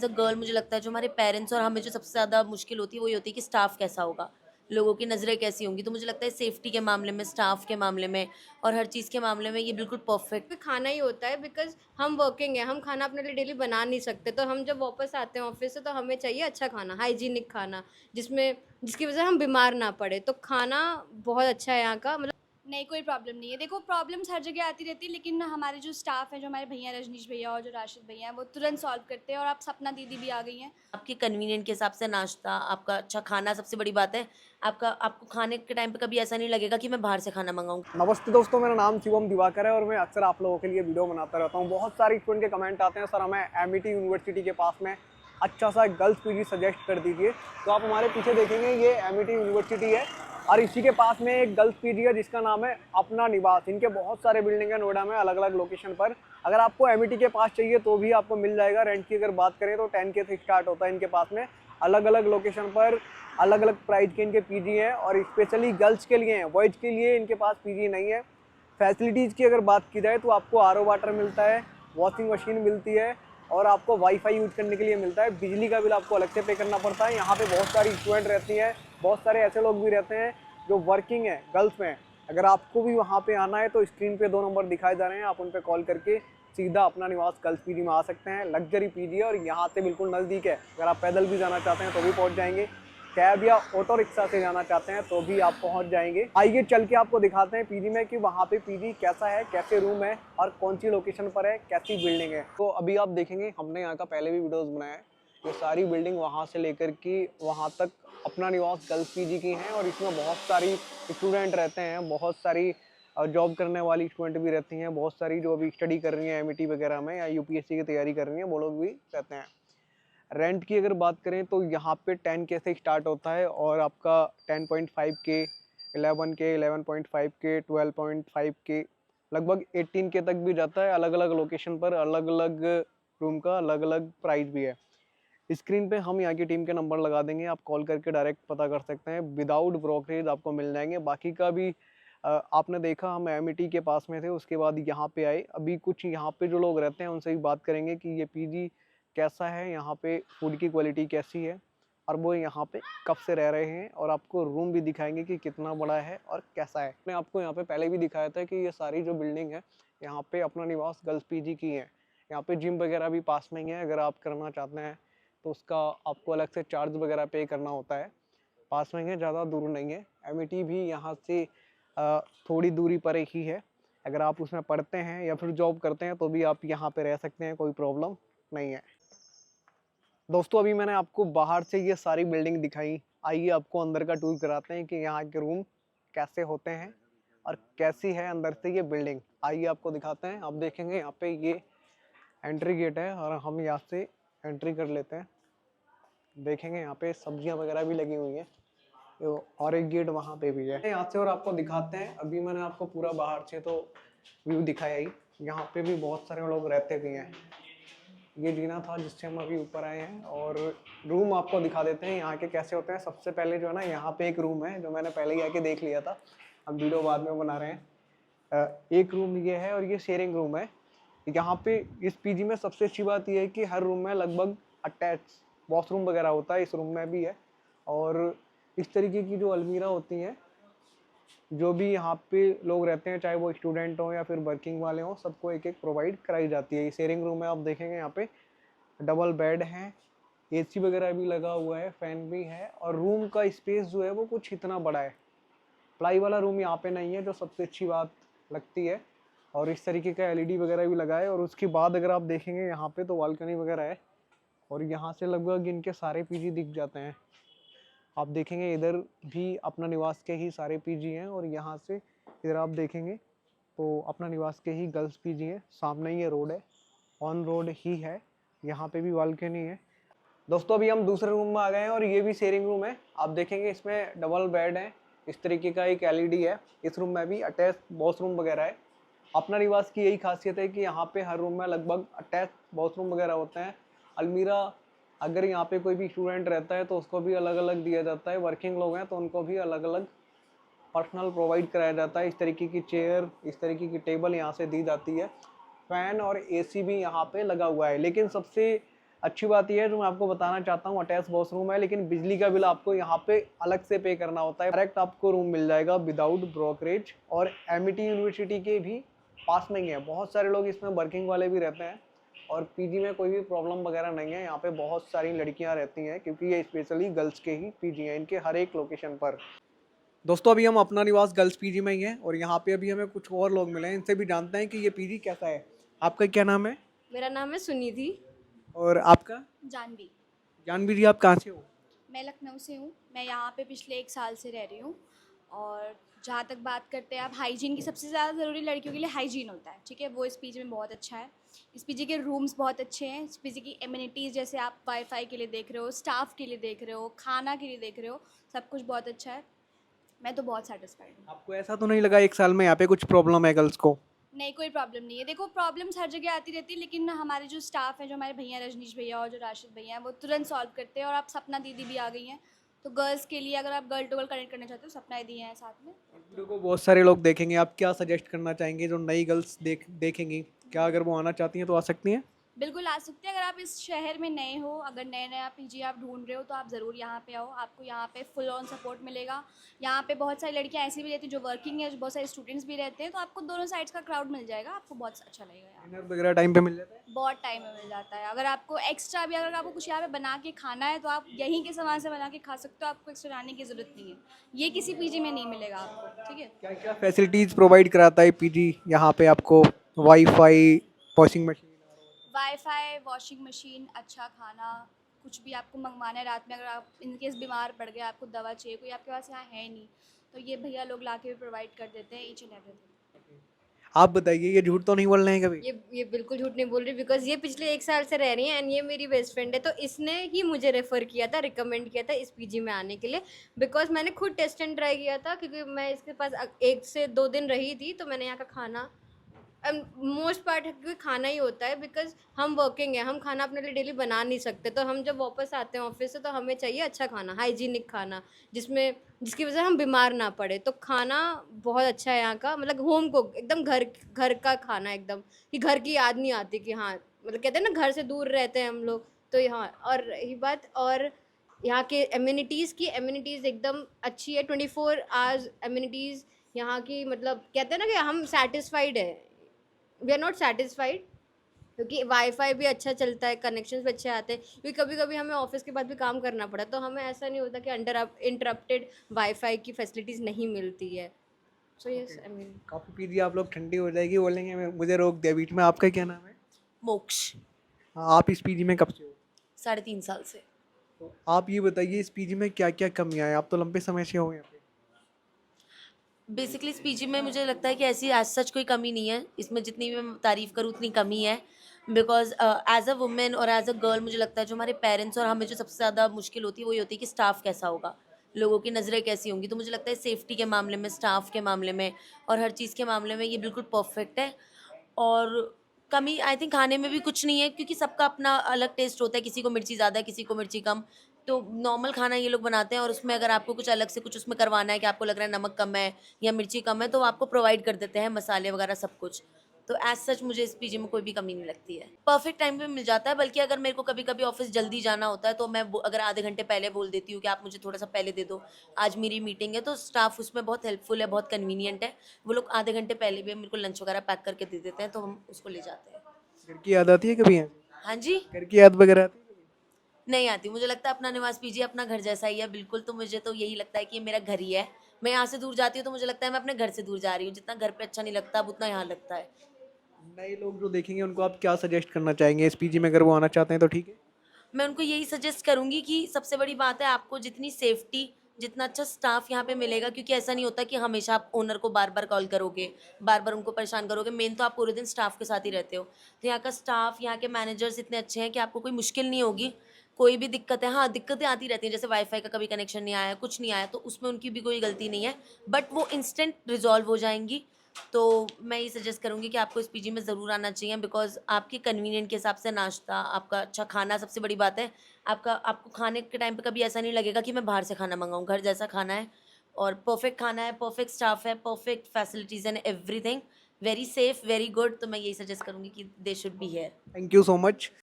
As a girl मुझे लगता है जो हमारे पेरेंट्स और हमें जो सबसे ज़्यादा मुश्किल होती है, वही होती है कि स्टाफ कैसा होगा, लोगों की नज़रें कैसी होंगी। तो मुझे लगता है सेफ्टी के मामले में, स्टाफ के मामले में और हर चीज़ के मामले में ये बिल्कुल परफेक्ट। पे खाना ही होता है बिकॉज़ हम वर्किंग हैं, हम खाना अपने लिए डेली बना नहीं सकते, तो हम जब वापस आते हैं ऑफ़िस से तो हमें चाहिए अच्छा खाना, हाइजीनिक खाना, जिसकी वज़ह से हम बीमार ना पड़े। तो खाना बहुत अच्छा है यहाँ का, मतलब नहीं, कोई प्रॉब्लम नहीं है। देखो प्रॉब्लम्स हर जगह आती रहती है, लेकिन हमारे जो स्टाफ है, जो हमारे भैया रजनीश भैया और जो राशिद भैया हैं, वो तुरंत सॉल्व करते हैं और अब सपना दीदी भी आ गई हैं। आपके कन्वीनिएंट के हिसाब से नाश्ता, आपका अच्छा खाना सबसे बड़ी बात है। आपको खाने के टाइम पे कभी ऐसा नहीं लगेगा कि मैं बाहर से खाना मँगाऊँ। नमस्ते दोस्तों, मेरा नाम शिवम दिवाकर है और मैं अक्सर आप लोगों के लिए वीडियो बनाता रहता हूँ। बहुत सारे स्टूडेंट के कमेंट आते हैं, सर हमें एमिटी यूनिवर्सिटी के पास में अच्छा सा गर्ल्स पीजी सजेस्ट कर दीजिए। तो आप हमारे पीछे देखेंगे ये एमिटी यूनिवर्सिटी है और इसी के पास में एक गर्ल्स पीजी है जिसका नाम है अपना निवास। इनके बहुत सारे बिल्डिंग है नोएडा में अलग अलग लोकेशन पर। अगर आपको एमिटी के पास चाहिए तो भी आपको मिल जाएगा। रेंट की अगर बात करें तो 10K से स्टार्ट होता है इनके पास में। अलग अलग लोकेशन पर अलग अलग प्राइस के इनके पीजी हैं और स्पेशली गर्ल्स के लिए हैं, बॉयज़ के लिए इनके पास पीजी नहीं है। फैसिलिटीज़ की अगर बात की जाए तो आपको आरओ वाटर मिलता है, वॉशिंग मशीन मिलती है और आपको वाईफाई यूज़ करने के लिए मिलता है। बिजली का बिल आपको अलग से पे करना पड़ता है। यहाँ पे बहुत सारी स्टूडेंट रहती हैं, बहुत सारे ऐसे लोग भी रहते हैं जो वर्किंग हैं गर्ल्स में। अगर आपको भी वहाँ पे आना है तो स्क्रीन पे 2 नंबर दिखाए जा रहे हैं, आप उन पे कॉल करके सीधा अपना निवास गर्ल्स पीजी में आ सकते हैं। लग्जरी पीजी है और यहाँ से बिल्कुल नज़दीक है। अगर आप पैदल भी जाना चाहते हैं तो भी पहुँच जाएंगे। कैब या ऑटो रिक्शा से जाना चाहते हैं तो भी आप पहुंच जाएंगे। आइए चल के आपको दिखाते हैं पीजी में कि वहाँ पे पीजी कैसा है, कैसे रूम है और कौन सी लोकेशन पर है, कैसी बिल्डिंग है। तो अभी आप देखेंगे हमने यहाँ का पहले भी वीडियोस बनाया है। ये सारी बिल्डिंग वहाँ से लेकर के वहाँ तक अपना निवास गर्ल्स पीजी की हैं और इसमें बहुत सारी स्टूडेंट रहते हैं, बहुत सारी जॉब करने वाली स्टूडेंट भी रहती हैं, बहुत सारी जो अभी स्टडी कर रही हैं एमईटी वगैरह में या यूपीएससी की तैयारी कर रही हैं, वो लोग भी रहते हैं। रेंट की अगर बात करें तो यहाँ पे 10K से स्टार्ट होता है और आपका 10.5K, 11K, 11.5K, 12.5K, लगभग 18K तक भी जाता है। अलग अलग लोकेशन पर अलग अलग रूम का अलग अलग प्राइस भी है। स्क्रीन पे हम यहाँ की टीम के नंबर लगा देंगे, आप कॉल करके डायरेक्ट पता कर सकते हैं। विदाउट ब्रोकरेज आपको मिल जाएंगे। बाकी का भी आपने देखा हम एमिटी के पास में थे, उसके बाद यहाँ पे आए। अभी कुछ यहाँ पे जो लोग रहते हैं उनसे भी बात करेंगे कि ये पीजी कैसा है, यहाँ पे फूड की क्वालिटी कैसी है और वो यहाँ पे कब से रह रहे हैं और आपको रूम भी दिखाएंगे कि कितना बड़ा है और कैसा है। मैंने आपको यहाँ पे पहले भी दिखाया था कि ये सारी जो बिल्डिंग है यहाँ पे अपना निवास गर्ल्स पीजी की है। यहाँ पे जिम वगैरह भी पास में ही है। अगर आप करना चाहते हैं तो उसका आपको अलग से चार्ज वगैरह पे करना होता है। पास में ही है, ज़्यादा दूर नहीं है। एमिटी भी यहाँ से थोड़ी दूरी पर ही है। अगर आप उसमें पढ़ते हैं या फिर जॉब करते हैं तो भी आप यहाँ पे रह सकते हैं, कोई प्रॉब्लम नहीं है। दोस्तों अभी मैंने आपको बाहर से ये सारी बिल्डिंग दिखाई, आइए आपको अंदर का टूर कराते हैं कि यहाँ के रूम कैसे होते हैं और कैसी है अंदर से ये बिल्डिंग। आइए आपको दिखाते हैं। आप देखेंगे यहाँ पे ये एंट्री गेट है और हम यहाँ से एंट्री कर लेते हैं। देखेंगे यहाँ पे सब्जियां वगैरह भी लगी हुई हैं और एक गेट वहाँ पे भी है। यहाँ से और आपको दिखाते हैं। अभी मैंने आपको पूरा बाहर से तो व्यू दिखाया ही, यहाँ पे भी बहुत सारे लोग रहते भी हैं। ये जीना था जिससे हम अभी ऊपर आए हैं और रूम आपको दिखा देते हैं यहाँ के कैसे होते हैं। सबसे पहले जो है ना, यहाँ पे एक रूम है जो मैंने पहले ही आके देख लिया था, हम वीडियो बाद में बना रहे हैं। एक रूम ये है और ये शेयरिंग रूम है। यहाँ पे इस पीजी में सबसे अच्छी बात यह है कि हर रूम में लगभग अटैच वॉशरूम वगैरह होता है, इस रूम में भी है। और इस तरीके की जो अलमीरा होती हैं, जो भी यहाँ पे लोग रहते हैं चाहे वो स्टूडेंट हो या फिर वर्किंग वाले हों, सबको एक एक प्रोवाइड कराई जाती है। ये शेयरिंग रूम है, आप देखेंगे यहाँ पे डबल बेड है, एसी वगैरह भी लगा हुआ है, फैन भी है और रूम का स्पेस जो है वो कुछ इतना बड़ा है। प्लाई वाला रूम यहाँ पे नहीं है, जो सबसे अच्छी बात लगती है। और इस तरीके का एलईडी वगैरह भी लगा है और उसके बाद अगर आप देखेंगे यहाँ पे तो बालकनी वगैरह है और यहाँ से लगभग इनके सारे पीजी दिख जाते हैं। आप देखेंगे इधर भी अपना निवास के ही सारे पीजी हैं और यहाँ से इधर आप देखेंगे तो अपना निवास के ही गर्ल्स पीजी है। सामने ही ये रोड है, ऑन रोड ही है। यहाँ पे भी बालकनी है। दोस्तों अभी हम दूसरे रूम में आ गए हैं और ये भी शेयरिंग रूम है। आप देखेंगे इसमें डबल बेड है, इस तरीके का एक एलईडी है। इस रूम में भी अटैच वॉशरूम वगैरह है। अपना निवास की यही खासियत है कि यहाँ पे हर रूम में लगभग अटैच वॉशरूम वगैरह होते हैं। अलमीरा अगर यहाँ पे कोई भी स्टूडेंट रहता है तो उसको भी अलग अलग दिया जाता है। वर्किंग लोग हैं तो उनको भी अलग अलग पर्सनल प्रोवाइड कराया जाता है। इस तरीके की चेयर, इस तरीके की टेबल यहाँ से दी जाती है। फैन और एसी भी यहाँ पे लगा हुआ है। लेकिन सबसे अच्छी बात यह है जो मैं आपको बताना चाहता हूँ, अटैच वॉशरूम है, लेकिन बिजली का बिल आपको यहाँ पे अलग से पे करना होता है। डायरेक्ट आपको रूम मिल जाएगा विदाउट ब्रोकरेज, और एमिटी यूनिवर्सिटी के भी पास में ही है। बहुत सारे लोग इसमें वर्किंग वाले भी रहते हैं, और पीजी में कोई भी प्रॉब्लम वगैरह नहीं है। यहाँ पे बहुत सारी लड़कियाँ रहती हैं, क्योंकि ये स्पेशली गर्ल्स के ही पीजी हैं, इनके हर एक लोकेशन पर। दोस्तों अभी हम अपना निवास गर्ल्स पीजी में ही हैं, और यहाँ पे अभी हमें कुछ और लोग मिले हैं, इनसे भी जानते हैं कि ये पीजी कैसा है। आपका क्या नाम है? मेरा नाम है सुनिधि। और आपका? जानवी। जानवी जी, आप कहाँ से हो? मैं लखनऊ से हूँ। मैं यहाँ पे पिछले 1 साल से रह रही हूँ। और जहाँ तक बात करते हैं आप हाइजीन की, सबसे ज़्यादा ज़रूरी लड़कियों के लिए हाइजीन होता है, ठीक है। वो इस पीजी में बहुत अच्छा है। इस पीजी के रूम्स बहुत अच्छे हैं। इस पीजी की एमिनिटीज़, जैसे आप वाईफाई के लिए देख रहे हो, स्टाफ के लिए देख रहे हो, खाना के लिए देख रहे हो, सब कुछ बहुत अच्छा है। मैं तो बहुत सेटिस्फाइड हूँ। आपको ऐसा तो नहीं लगा 1 साल में यहाँ पे कुछ प्रॉब्लम है गर्ल्स को? नहीं, कोई प्रॉब्लम नहीं है। देखो, प्रॉब्लम्स हर जगह आती रहती है, लेकिन हमारे जो स्टाफ है, जो हमारे भैया रजनीश भैया और जो राशिद भैया हैं, वो तुरंत सॉल्व करते हैं। और आप सपना दीदी भी आ गई हैं, तो गर्ल्स के लिए अगर आप गर्ल टू गर्ल कनेक्ट करना चाहते हो, सपना दीदी हैं साथ में। वीडियो को बहुत सारे लोग देखेंगे, आप क्या सजेस्ट करना चाहेंगे जो नई गर्ल्स देखेंगी? क्या अगर वो आना चाहती हैं तो आ सकती हैं? बिल्कुल आ सकते हैं। अगर आप इस शहर में नए हो, अगर नया पीजी आप ढूंढ रहे हो, तो आप ज़रूर यहाँ पे आओ। आपको यहाँ पे फुल ऑन सपोर्ट मिलेगा। यहाँ पे बहुत सारी लड़कियाँ ऐसी भी रहती हैं जो वर्किंग है, बहुत सारे स्टूडेंट्स भी रहते हैं, तो आपको दोनों साइड्स का क्राउड मिल जाएगा। आपको बहुत अच्छा लगेगा यहाँ। डिनर वगैरह टाइम पे मिल जाता है? बहुत टाइम में मिल जाता है। अगर आपको एक्स्ट्रा भी, अगर आपको कुछ यहाँ पे बना के खाना है, तो आप यहीं के सामान से बना के खा सकते हो। आपको एक्स्ट्रा लाने की ज़रूरत नहीं है। ये किसी पीजी में नहीं मिलेगा आपको, ठीक है। क्या क्या फैसिलिटीज़ प्रोवाइड कराता है पीजी यहाँ पे आपको? Wifi, washing machine? Wifi, washing machine, अच्छा खाना, कुछ भी आपको मंगवाना है रात में, अगर आप इन केस बीमार पड़ गए, आपको दवा चाहिए, कोई आपके पास यहाँ है नहीं, तो ये भैया लोग ला के भी प्रोवाइड कर देते हैं, ईच एंड एवरीथिंग। आप बताइए, ये झूठ तो नहीं बोल रहे हैं कभी? ये बिल्कुल झूठ नहीं बोल रही, बिकॉज ये पिछले 1 साल से रह रही हैं, एंड ये मेरी बेस्ट फ्रेंड है। तो इसने ही मुझे रेफ़र किया था, रिकमेंड किया था इस पीजी में आने के लिए, बिकॉज मैंने खुद टेस्ट एंड ट्राई किया था, क्योंकि मैं इसके पास 1 से 2 दिन रही थी। तो मैंने यहाँ का खाना, मोस्ट पार्ट खाना ही होता है, बिकॉज हम वर्किंग है, हम खाना अपने लिए डेली बना नहीं सकते। तो हम जब वापस आते हैं ऑफिस से, तो हमें चाहिए अच्छा खाना, हाइजीनिक खाना, जिसकी वजह से हम बीमार ना पड़े। तो खाना बहुत अच्छा है यहाँ का, मतलब होम कुक, एकदम घर का खाना, एकदम कि घर की याद नहीं आती कि हाँ, मतलब कहते हैं ना, घर से दूर रहते हैं हम लोग। तो यहाँ, और रही बात, और यहाँ के एम्यूनिटीज़ एकदम अच्छी है। 24 आवर्स एम्यूनिटीज़ यहाँ की, मतलब कहते हैं ना कि हम सेटिस्फाइड है, वी आर नॉट सेटिस्फाइड, क्योंकि वाईफाई भी अच्छा चलता है, कनेक्शंस भी अच्छे आते हैं। क्योंकि कभी कभी हमें ऑफिस के बाद भी काम करना पड़ा, तो हमें ऐसा नहीं होता कि इंटरप्टेड वाईफाई की फैसिलिटीज़ नहीं मिलती है। सो यस, आई मीन काफ़ी पीजी आप लोग ठंडी हो जाएगी बोलेंगे, मुझे रोक दिया बीच में। आपका क्या नाम है? मोक्ष। हाँ, आप इस पीजी में कब से हो? 3.5 साल से। तो आप ये बताइए, इस पीजी में क्या क्या कमियाँ हैं? आप तो लंबे समय से हो यहाँ पे। बेसिकली इस पीजी में मुझे लगता है कि ऐसी एज सच कोई कमी नहीं है। इसमें जितनी भी मैं तारीफ़ करूँ उतनी कमी है। बिकॉज एज अ वुमेन और एज अ गर्ल मुझे लगता है जो हमारे पेरेंट्स और हमें जो सबसे ज़्यादा मुश्किल होती है वही होती है कि स्टाफ कैसा होगा, लोगों की नज़रें कैसी होंगी। तो मुझे लगता है सेफ्टी के मामले में, स्टाफ के मामले में और हर चीज़ के मामले में ये बिल्कुल परफेक्ट है। और कमी आई थिंक खाने में भी कुछ नहीं है, क्योंकि सबका अपना अलग टेस्ट होता है। किसी को मिर्ची ज़्यादा है, किसी को मिर्ची कम। तो नॉर्मल खाना ये लोग बनाते हैं, और उसमें अगर आपको कुछ अलग से कुछ उसमें करवाना है कि आपको लग रहा है नमक कम है या मिर्ची कम है, तो वो आपको प्रोवाइड कर देते हैं, मसाले वगैरह सब कुछ। तो एज सच मुझे इस पीजी में कोई भी कमी नहीं लगती है। परफेक्ट टाइम पे मिल जाता है। बल्कि अगर मेरे को कभी कभी ऑफिस जल्दी जाना होता है, तो मैं अगर आधे घंटे पहले बोल देती हूँ कि आप मुझे थोड़ा सा पहले दे दो, आज मेरी मीटिंग है, तो स्टाफ उसमें बहुत हेल्पफुल है, बहुत कन्वीनियंट है। वो लोग आधे घंटे पहले भी मेरे को लंच वगैरह पैक करके दे देते हैं, तो हम उसको ले जाते हैं। घर की याद आती है कभी यहाँ? हाँ जी। घर की याद वगैरह आती है कभी? नहीं आती। मुझे लगता है अपना निवास पीजी अपना घर जैसा ही है बिल्कुल। तो मुझे तो यही लगता है कि ये मेरा घर ही है। मैं यहाँ से दूर जाती हूँ तो मुझे लगता है मैं अपने घर से दूर जा रही हूँ। जितना घर पे अच्छा नहीं लगता, अब उतना यहाँ लगता है। नए लोग जो देखेंगे उनको आप क्या सजेस्ट करना चाहेंगे इस पीजी में? अगर वो आना चाहते हैं तो ठीक है। मैं उनको यही सजेस्ट करूँगी कि सबसे बड़ी बात है, आपको जितनी सेफ्टी, जितना अच्छा स्टाफ यहाँ पे मिलेगा, क्योंकि ऐसा नहीं होता कि हमेशा आप ओनर को बार बार कॉल करोगे, बार बार उनको परेशान करोगे। मेन तो आप पूरे दिन स्टाफ के साथ ही रहते हो। तो यहाँ का स्टाफ, यहाँ के मैनेजर्स इतने अच्छे हैं कि आपको कोई मुश्किल नहीं होगी। कोई भी दिक्कत है, हाँ दिक्कतें आती रहती हैं, जैसे वाईफाई का कभी कनेक्शन नहीं आया, कुछ नहीं आया, तो उसमें उनकी भी कोई गलती नहीं है, बट वो इंस्टेंट रिजॉल्व हो जाएंगी। तो मैं ये सजेस्ट करूँगी कि आपको इस पीजी में ज़रूर आना चाहिए, बिकॉज़ आपके कन्वीनियंट के हिसाब से नाश्ता, आपका अच्छा खाना सबसे बड़ी बात है। आपको खाने के टाइम पे कभी ऐसा नहीं लगेगा कि मैं बाहर से खाना मंगाऊँ। घर जैसा खाना है, और परफेक्ट खाना है, परफेक्ट स्टाफ है, perfect facilities and everything, very safe, very good. तो मैं यही सजेस्ट करूँगी कि they should be here. Thank you so much.